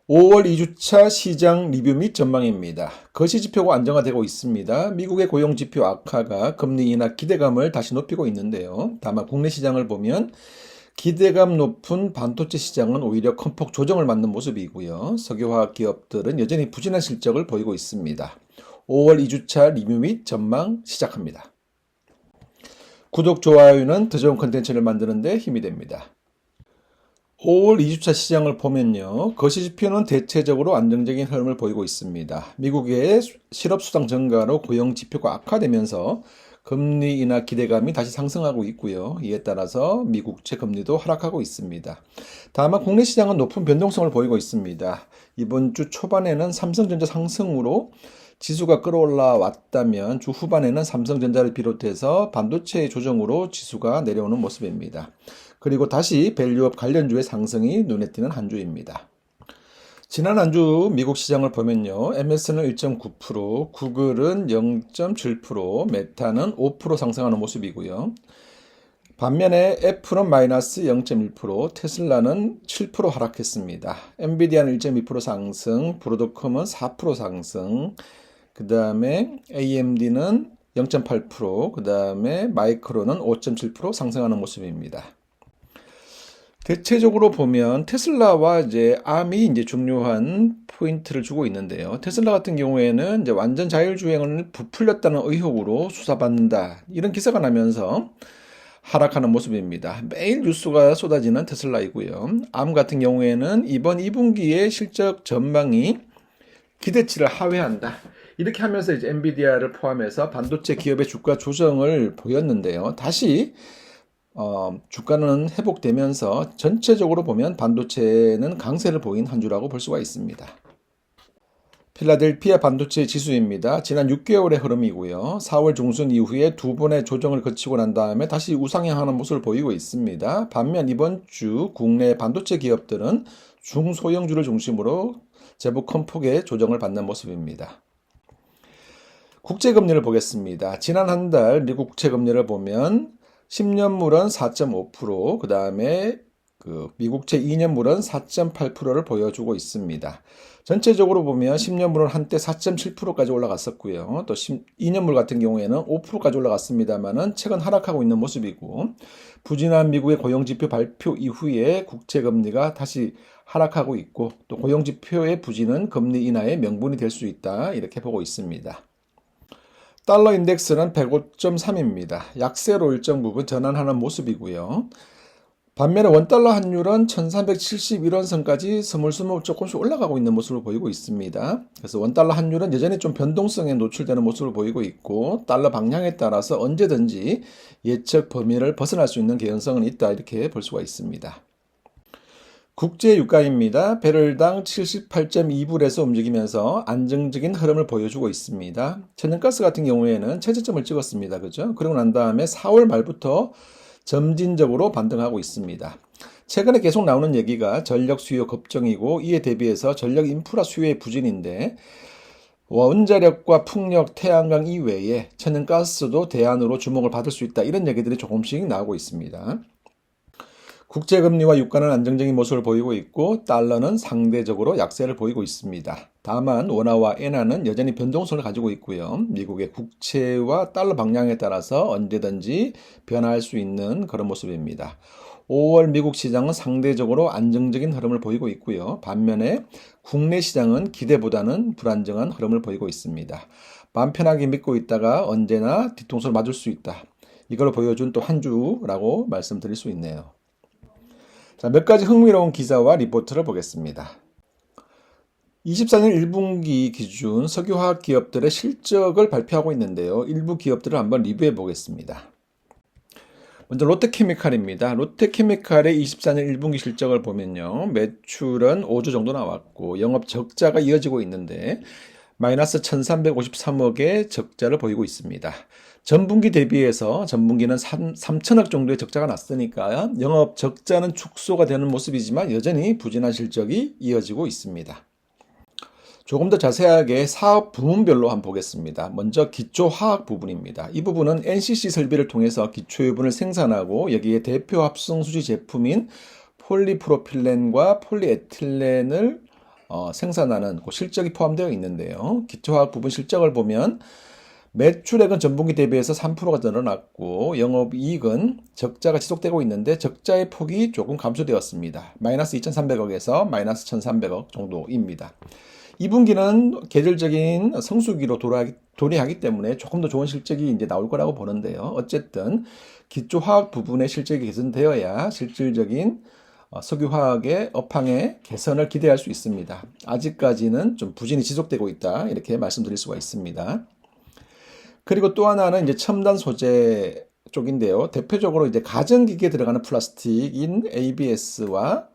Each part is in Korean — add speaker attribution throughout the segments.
Speaker 1: 5월 2주차 시장 리뷰 및 전망입니다. 거시지표가 안정화되고 있습니다. 미국의 고용지표 악화가 금리 인하 기대감을 다시 높이고 있는데요. 다만 국내 시장을 보면 기대감 높은 반도체 시장은 오히려 큰 폭 조정을 맞는 모습이고요. 석유화학 기업들은 여전히 부진한 실적을 보이고 있습니다. 5월 2주차 리뷰 및 전망 시작합니다. 구독, 좋아요는 더 좋은 컨텐츠를 만드는 데 힘이 됩니다. 5월 2주차 시장을 보면요. 거시지표는 대체적으로 안정적인 흐름을 보이고 있습니다. 미국의 실업수당 증가로 고용지표가 악화되면서 금리 인하 기대감이 다시 상승하고 있고요. 이에 따라서 미국채 금리도 하락하고 있습니다. 다만 국내 시장은 높은 변동성을 보이고 있습니다. 이번 주 초반에는 삼성전자 상승으로 지수가 끌어올라왔다면 주 후반에는 삼성전자를 비롯해서 반도체의 조정으로 지수가 내려오는 모습입니다. 그리고 다시 밸류업 관련주의 상승이 눈에 띄는 한 주입니다. 지난 한 주 미국 시장을 보면요. MS는 1.9%, 구글은 0.7%, 메타는 5% 상승하는 모습이고요. 반면에 애플은 마이너스 0.1%, 테슬라는 7% 하락했습니다. 엔비디아는 1.2% 상승, 브로드컴은 4% 상승, 그 다음에 AMD는 0.8%, 그 다음에 마이크론은 5.7% 상승하는 모습입니다. 대체적으로 보면 테슬라와 암이 중요한 포인트를 주고 있는데요. 테슬라 같은 경우에는 완전 자율주행을 부풀렸다는 의혹으로 수사받는다. 이런 기사가 나면서 하락하는 모습입니다. 매일 뉴스가 쏟아지는 테슬라이고요. 암 같은 경우에는 이번 2분기의 실적 전망이 기대치를 하회한다. 이렇게 하면서 엔비디아를 포함해서 반도체 기업의 주가 조정을 보였는데요. 다시 주가는 회복되면서 전체적으로 보면 반도체는 강세를 보인 한 주라고 볼 수가 있습니다. 필라델피아 반도체 지수입니다. 지난 6개월의 흐름이고요. 4월 중순 이후에 두 번의 조정을 거치고 난 다음에 다시 우상향하는 모습을 보이고 있습니다. 반면 이번 주 국내 반도체 기업들은 중소형주를 중심으로 제법 큰 폭의 조정을 받는 모습입니다. 국채금리를 보겠습니다. 지난 한 달 미국 국채금리를 보면 10년물은 4.5%, 그 다음에 미국채 2년물은 4.8%를 보여주고 있습니다. 전체적으로 보면 10년물은 한때 4.7%까지 올라갔었고요. 또 2년물 같은 경우에는 5%까지 올라갔습니다만은 최근 하락하고 있는 모습이고, 부진한 미국의 고용지표 발표 이후에 국채금리가 다시 하락하고 있고, 또 고용지표의 부진은 금리 인하의 명분이 될 수 있다, 이렇게 보고 있습니다. 달러 인덱스는 105.3입니다. 약세로 일정 부분 전환하는 모습이고요. 반면에 원달러 환율은 1371원 선까지 스물스물 조금씩 올라가고 있는 모습을 보이고 있습니다. 그래서 원달러 환율은 여전히 좀 변동성에 노출되는 모습을 보이고 있고, 달러 방향에 따라서 언제든지 예측 범위를 벗어날 수 있는 개연성은 있다, 이렇게 볼 수가 있습니다. 국제 유가입니다. 배럴당 78.2불에서 움직이면서 안정적인 흐름을 보여주고 있습니다. 천연가스 같은 경우에는 최저점을 찍었습니다. 그죠? 그리고 난 다음에 4월 말부터 점진적으로 반등하고 있습니다. 최근에 계속 나오는 얘기가 전력 수요 급증이고, 이에 대비해서 전력 인프라 수요의 부진인데, 원자력과 풍력, 태양광 이외에 천연가스도 대안으로 주목을 받을 수 있다, 이런 얘기들이 조금씩 나오고 있습니다. 국제금리와 유가는 안정적인 모습을 보이고 있고, 달러는 상대적으로 약세를 보이고 있습니다. 다만 원화와 엔화는 여전히 변동성을 가지고 있고요. 미국의 국채와 달러 방향에 따라서 언제든지 변화할 수 있는 그런 모습입니다. 5월 미국 시장은 상대적으로 안정적인 흐름을 보이고 있고요. 반면에 국내 시장은 기대보다는 불안정한 흐름을 보이고 있습니다. 마음 편하게 믿고 있다가 언제나 뒤통수를 맞을 수 있다, 이걸 보여준 또 한 주라고 말씀드릴 수 있네요. 자, 몇 가지 흥미로운 기사와 리포트를 보겠습니다. 24년 1분기 기준 석유화학 기업들의 실적을 발표하고 있는데요. 일부 기업들을 한번 리뷰해 보겠습니다. 먼저 롯데케미칼입니다. 롯데케미칼의 24년 1분기 실적을 보면요. 매출은 5조 정도 나왔고, 영업 적자가 이어지고 있는데 마이너스 1353억의 적자를 보이고 있습니다. 전분기 대비해서 전분기는 3천억 정도의 적자가 났으니까 영업 적자는 축소가 되는 모습이지만 여전히 부진한 실적이 이어지고 있습니다. 조금 더 자세하게 사업 부문별로 한번 보겠습니다. 먼저 기초화학 부분입니다. 이 부분은 NCC 설비를 통해서 기초유분을 생산하고, 여기에 대표 합성 수지 제품인 폴리프로필렌과 폴리에틸렌을 생산하는 그 실적이 포함되어 있는데요. 기초화학 부분 실적을 보면 매출액은 전분기 대비해서 3%가 늘어났고 영업이익은 적자가 지속되고 있는데 적자의 폭이 조금 감소되었습니다. 마이너스 2,300억에서 마이너스 1,300억 정도입니다. 2분기는 계절적인 성수기로 도래하기 때문에 조금 더 좋은 실적이 이제 나올 거라고 보는데요. 어쨌든 기초화학 부분의 실적이 개선되어야 실질적인 석유화학의 업황의 개선을 기대할 수 있습니다. 아직까지는 좀 부진이 지속되고 있다 이렇게 말씀드릴 수가 있습니다. 그리고 또 하나는 이제 첨단 소재 쪽인데요. 대표적으로 이제 가전기기에 들어가는 플라스틱인 ABS와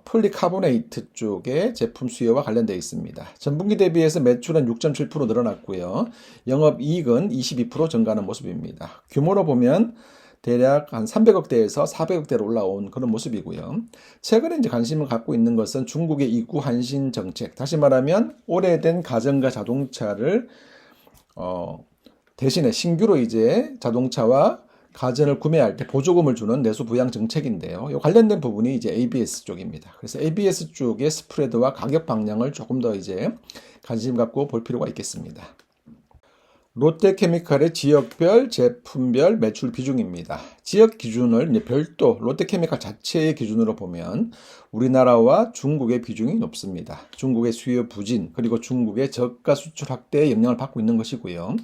Speaker 1: 폴리카보네이트 쪽의 제품 수요와 관련되어 있습니다. 전분기 대비해서 매출은 6.7% 늘어났고요. 영업이익은 22% 증가하는 모습입니다. 규모로 보면 대략 한 300억대에서 400억대로 올라온 그런 모습이고요. 최근에 이제 관심을 갖고 있는 것은 중국의 이구 한신 정책, 다시 말하면 오래된 가전과 자동차를 대신에 신규로 이제 자동차와 가전을 구매할 때 보조금을 주는 내수 부양 정책인데요. 이 관련된 부분이 이제 ABS 쪽입니다. 그래서 ABS 쪽의 스프레드와 가격 방향을 조금 더 이제 관심 갖고 볼 필요가 있겠습니다. 롯데케미칼의 지역별, 제품별 매출 비중입니다. 지역 기준을 이제 별도 롯데케미칼 자체의 기준으로 보면 우리나라와 중국의 비중이 높습니다. 중국의 수요 부진, 그리고 중국의 저가 수출 확대에 영향을 받고 있는 것이고요.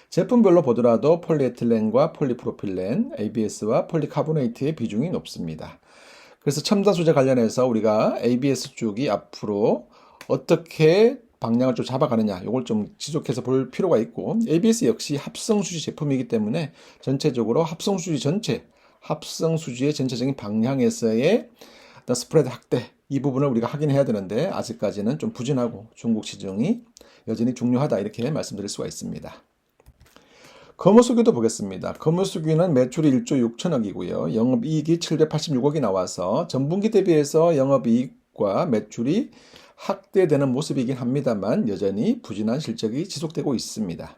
Speaker 1: 제품별로 보더라도 폴리에틸렌과 폴리프로필렌, ABS와 폴리카보네이트의 비중이 높습니다. 그래서 첨단 소재 관련해서 우리가 ABS 쪽이 앞으로 어떻게 방향을 좀 잡아가느냐, 이걸 좀 지속해서 볼 필요가 있고, ABS 역시 합성수지 제품이기 때문에 전체적으로 합성수지의 전체적인 방향에서의 어떤 스프레드 확대, 이 부분을 우리가 확인해야 되는데 아직까지는 좀 부진하고 중국 시장이 여전히 중요하다 이렇게 말씀드릴 수가 있습니다. 거무수기도 보겠습니다. 거무수기는 매출이 1조 6천억이고요. 영업이익이 786억이 나와서 전분기 대비해서 영업이익과 매출이 확대되는 모습이긴 합니다만 여전히 부진한 실적이 지속되고 있습니다.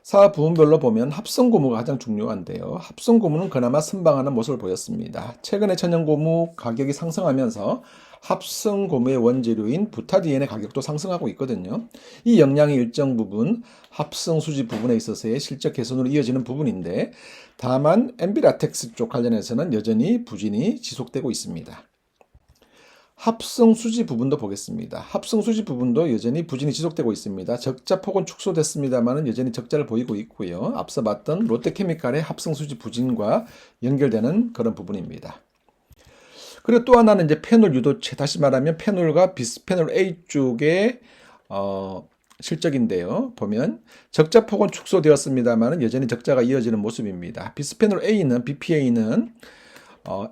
Speaker 1: 사업 부문별로 보면 합성고무가 가장 중요한데요. 합성고무는 그나마 선방하는 모습을 보였습니다. 최근에 천연고무 가격이 상승하면서 합성고무의 원재료인 부타디엔의 가격도 상승하고 있거든요. 이 영향이 일정 부분 합성수지 부분에 있어서의 실적 개선으로 이어지는 부분인데 다만 엠비라텍스 쪽 관련해서는 여전히 부진이 지속되고 있습니다. 합성수지 부분도 보겠습니다. 합성수지 부분도 여전히 부진이 지속되고 있습니다. 적자 폭은 축소됐습니다만 여전히 적자를 보이고 있고요. 앞서 봤던 롯데케미칼의 합성수지 부진과 연결되는 그런 부분입니다. 그리고 또 하나는 이제 페놀 유도체, 다시 말하면 페놀과 비스페놀 A 쪽의 실적인데요. 보면 적자 폭은 축소되었습니다만 여전히 적자가 이어지는 모습입니다. 비스페놀 A는 BPA는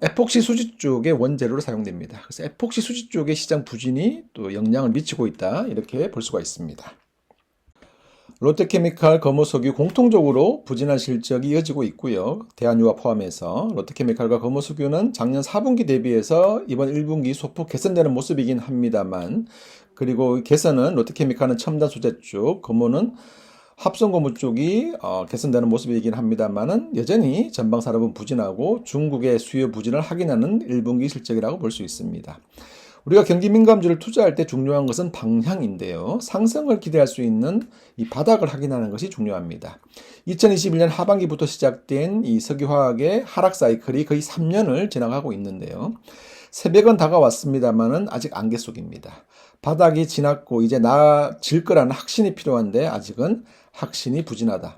Speaker 1: 에폭시 수지 쪽의 원재료로 사용됩니다. 그래서 에폭시 수지 쪽의 시장 부진이 또 영향을 미치고 있다 이렇게 볼 수가 있습니다. 롯데케미칼, 거무석유 공통적으로 부진한 실적이 이어지고 있고요. 대한유화 포함해서 롯데케미칼과 거무석유는 작년 4분기 대비해서 이번 1분기 소폭 개선되는 모습이긴 합니다만 그리고 개선은 롯데케미칼은 첨단 소재 쪽, 거무는 합성고무 쪽이 개선되는 모습이긴 합니다만은 여전히 전방 산업은 부진하고 중국의 수요 부진을 확인하는 1분기 실적이라고 볼 수 있습니다. 우리가 경기 민감주를 투자할 때 중요한 것은 방향인데요. 상승을 기대할 수 있는 이 바닥을 확인하는 것이 중요합니다. 2021년 하반기부터 시작된 이 석유화학의 하락 사이클이 거의 3년을 지나가고 있는데요. 새벽은 다가왔습니다만은 아직 안개 속입니다. 바닥이 지났고 이제 나아질 거라는 확신이 필요한데 아직은 확신이 부진하다.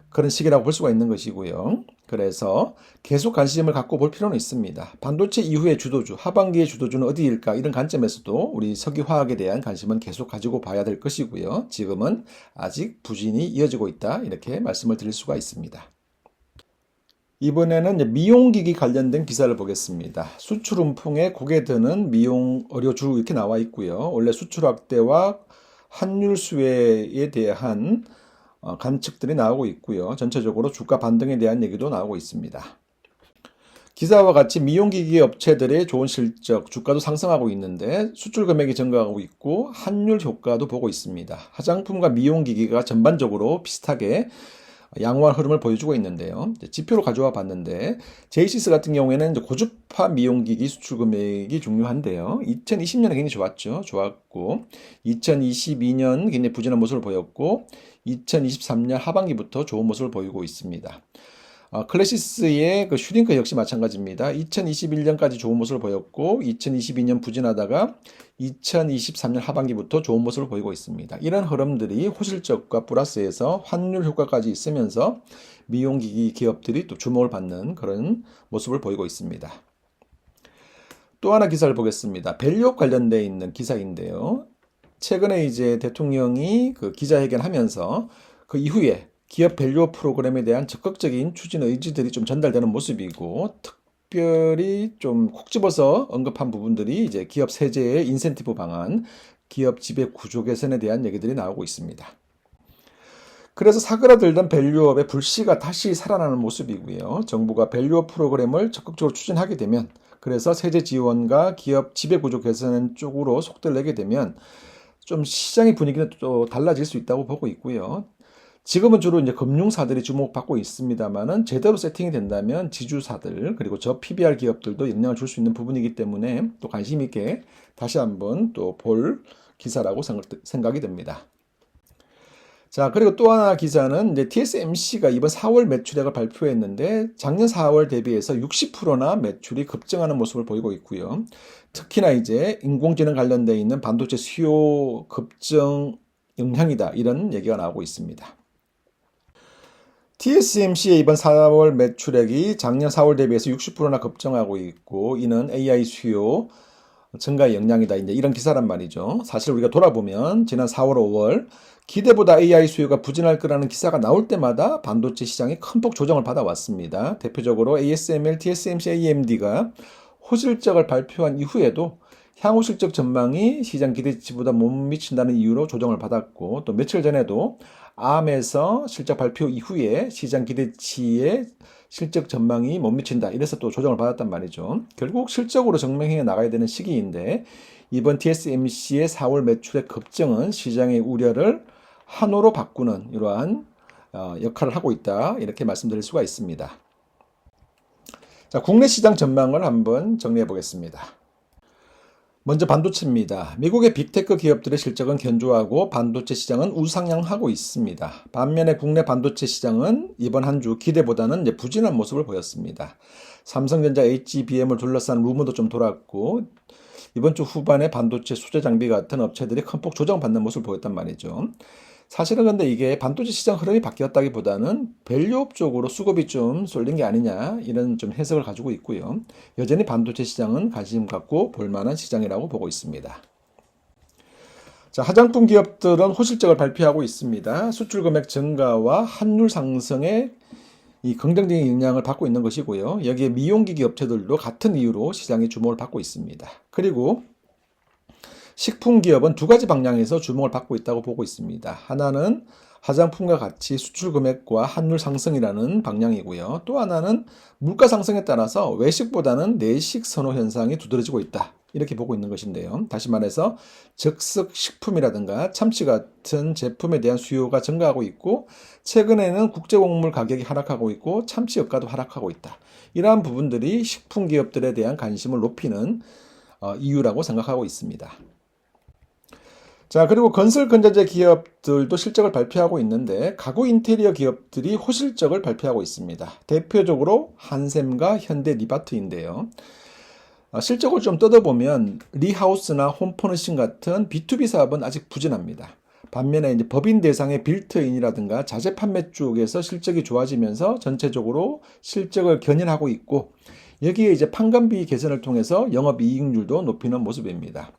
Speaker 1: 그런 시기라고 볼 수가 있는 것이고요. 그래서 계속 관심을 갖고 볼 필요는 있습니다. 반도체 이후의 주도주, 하반기의 주도주는 어디일까? 이런 관점에서도 우리 석유화학에 대한 관심은 계속 가지고 봐야 될 것이고요. 지금은 아직 부진이 이어지고 있다. 이렇게 말씀을 드릴 수가 있습니다. 이번에는 미용기기 관련된 기사를 보겠습니다. 수출 움풍에 고개 드는 미용 의료주 이렇게 나와 있고요. 원래 수출 확대와 환율 수혜에 대한 관측들이 나오고 있고요. 전체적으로 주가 반등에 대한 얘기도 나오고 있습니다. 기사와 같이 미용기기 업체들의 좋은 실적, 주가도 상승하고 있는데 수출 금액이 증가하고 있고 환율 효과도 보고 있습니다. 화장품과 미용기기가 전반적으로 비슷하게 양호한 흐름을 보여주고 있는데요. 지표로 가져와 봤는데 제이시스 같은 경우에는 이제 고주파 미용기기 수출 금액이 중요한데요. 2020년에 굉장히 좋았고 2022년 굉장히 부진한 모습을 보였고 2023년 하반기부터 좋은 모습을 보이고 있습니다. 클래시스의 그 슈링크 역시 마찬가지입니다. 2021년까지 좋은 모습을 보였고 2022년 부진하다가 2023년 하반기부터 좋은 모습을 보이고 있습니다. 이런 흐름들이 호실적과 플러스에서 환율 효과까지 있으면서 미용기기 기업들이 또 주목을 받는 그런 모습을 보이고 있습니다. 또 하나 기사를 보겠습니다. 밸류업 관련되어 있는 기사인데요. 최근에 이제 대통령이 그 기자회견하면서 그 이후에 기업 밸류업 프로그램에 대한 적극적인 추진 의지들이 좀 전달되는 모습이고, 특별히 좀 콕 집어서 언급한 부분들이 이제 기업 세제의 인센티브 방안, 기업 지배 구조 개선에 대한 얘기들이 나오고 있습니다. 그래서 사그라들던 밸류업의 불씨가 다시 살아나는 모습이고요. 정부가 밸류업 프로그램을 적극적으로 추진하게 되면, 그래서 세제 지원과 기업 지배 구조 개선 쪽으로 속도를 내게 되면 좀 시장의 분위기는 또 달라질 수 있다고 보고 있고요. 지금은 주로 이제 금융사들이 주목받고 있습니다만은 제대로 세팅이 된다면 지주사들 그리고 저 PBR 기업들도 영향을 줄 수 있는 부분이기 때문에 또 관심 있게 다시 한번 또 볼 기사라고 생각이 됩니다. 자, 그리고 또 하나 기사는 이제 TSMC가 이번 4월 매출액을 발표했는데 작년 4월 대비해서 60%나 매출이 급증하는 모습을 보이고 있고요. 특히나 이제 인공지능 관련돼 있는 반도체 수요 급증 영향이다, 이런 얘기가 나오고 있습니다. TSMC의 이번 4월 매출액이 작년 4월 대비해서 60%나 급증하고 있고, 이는 AI 수요 증가의 영향이다, 이제 이런 기사란 말이죠. 사실 우리가 돌아보면 지난 4월, 5월 기대보다 AI 수요가 부진할 거라는 기사가 나올 때마다 반도체 시장이 큰 폭 조정을 받아왔습니다. 대표적으로 ASML, TSMC, AMD가 호실적을 발표한 이후에도 향후 실적 전망이 시장 기대치보다 못 미친다는 이유로 조정을 받았고, 또 며칠 전에도 암에서 실적 발표 이후에 시장 기대치의 실적 전망이 못 미친다, 이래서 또 조정을 받았단 말이죠. 결국 실적으로 증명해 나가야 되는 시기인데, 이번 TSMC의 4월 매출의 급증은 시장의 우려를 환호로 바꾸는 이러한 역할을 하고 있다, 이렇게 말씀드릴 수가 있습니다. 자, 국내 시장 전망을 한번 정리해 보겠습니다. 먼저 반도체입니다. 미국의 빅테크 기업들의 실적은 견조하고 반도체 시장은 우상향하고 있습니다. 반면에 국내 반도체 시장은 이번 한 주 기대보다는 이제 부진한 모습을 보였습니다. 삼성전자, HBM을 둘러싼 루머도 좀 돌았고, 이번 주 후반에 반도체 수제 장비 같은 업체들이 큰 폭 조정받는 모습을 보였단 말이죠. 사실은 근데 이게 반도체 시장 흐름이 바뀌었다기보다는 밸류업 쪽으로 수급이 좀 쏠린 게 아니냐, 이런 좀 해석을 가지고 있고요. 여전히 반도체 시장은 관심 갖고 볼만한 시장이라고 보고 있습니다. 자, 화장품 기업들은 호실적을 발표하고 있습니다. 수출 금액 증가와 환율 상승에 이 긍정적인 영향을 받고 있는 것이고요. 여기에 미용기기 업체들도 같은 이유로 시장의 주목을 받고 있습니다. 그리고 식품 기업은 두 가지 방향에서 주목을 받고 있다고 보고 있습니다. 하나는 화장품과 같이 수출 금액과 환율 상승이라는 방향이고요. 또 하나는 물가 상승에 따라서 외식보다는 내식 선호 현상이 두드러지고 있다, 이렇게 보고 있는 것인데요. 다시 말해서 즉석 식품이라든가 참치 같은 제품에 대한 수요가 증가하고 있고, 최근에는 국제곡물 가격이 하락하고 있고 참치 여가도 하락하고 있다. 이러한 부분들이 식품 기업들에 대한 관심을 높이는 이유라고 생각하고 있습니다. 자, 그리고 건설 건자재 기업들도 실적을 발표하고 있는데 가구 인테리어 기업들이 호실적을 발표하고 있습니다. 대표적으로 한샘과 현대 리바트인데요. 실적을 좀 뜯어보면 리하우스나 홈퍼니싱 같은 B2B 사업은 아직 부진합니다. 반면에 이제 법인 대상의 빌트인이라든가 자재 판매 쪽에서 실적이 좋아지면서 전체적으로 실적을 견인하고 있고, 여기에 이제 판관비 개선을 통해서 영업이익률도 높이는 모습입니다.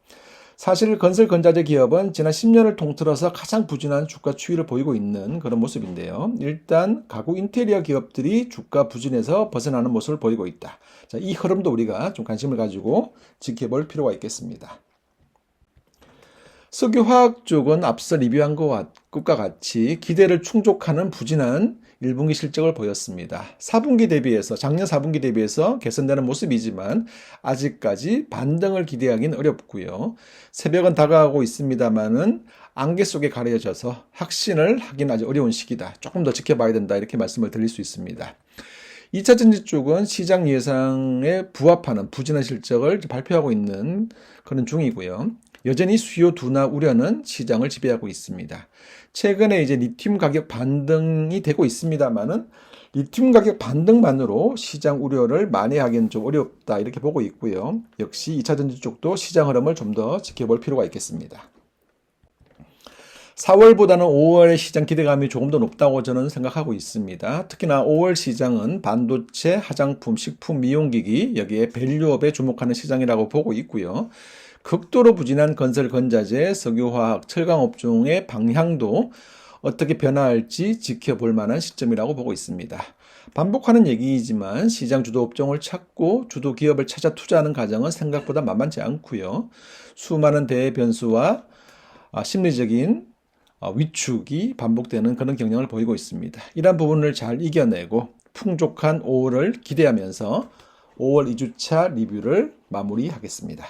Speaker 1: 사실 건설 건자재 기업은 지난 10년을 통틀어서 가장 부진한 주가 추이를 보이고 있는 그런 모습인데요. 일단 가구 인테리어 기업들이 주가 부진에서 벗어나는 모습을 보이고 있다. 자, 이 흐름도 우리가 좀 관심을 가지고 지켜볼 필요가 있겠습니다. 석유화학 쪽은 앞서 리뷰한 것 것과 같이 기대를 충족하는 부진한 1분기 실적을 보였습니다. 4분기 대비해서 작년 4분기 대비해서 개선되는 모습이지만 아직까지 반등을 기대하기는 어렵고요. 새벽은 다가가고 있습니다만은 안개 속에 가려져서 확신을 하기는 아주 어려운 시기다. 조금 더 지켜봐야 된다. 이렇게 말씀을 드릴 수 있습니다. 2차 전지 쪽은 시장 예상에 부합하는 부진한 실적을 발표하고 있는 그런 중이고요. 여전히 수요 둔화 우려는 시장을 지배하고 있습니다. 최근에 이제 리튬 가격 반등이 되고 있습니다만은 리튬 가격 반등만으로 시장 우려를 만회하기는 좀 어렵다 이렇게 보고 있고요. 역시 2차 전지 쪽도 시장 흐름을 좀 더 지켜볼 필요가 있겠습니다. 4월보다는 5월의 시장 기대감이 조금 더 높다고 저는 생각하고 있습니다. 특히나 5월 시장은 반도체, 화장품, 식품, 미용기기 여기에 밸류업에 주목하는 시장이라고 보고 있고요. 극도로 부진한 건설, 건자재, 석유화학, 철강업종의 방향도 어떻게 변화할지 지켜볼 만한 시점이라고 보고 있습니다. 반복하는 얘기이지만 시장 주도 업종을 찾고 주도 기업을 찾아 투자하는 과정은 생각보다 만만치 않고요. 수많은 대변수와 심리적인 위축이 반복되는 그런 경향을 보이고 있습니다. 이러한 부분을 잘 이겨내고 풍족한 5월을 기대하면서 5월 2주차 리뷰를 마무리하겠습니다.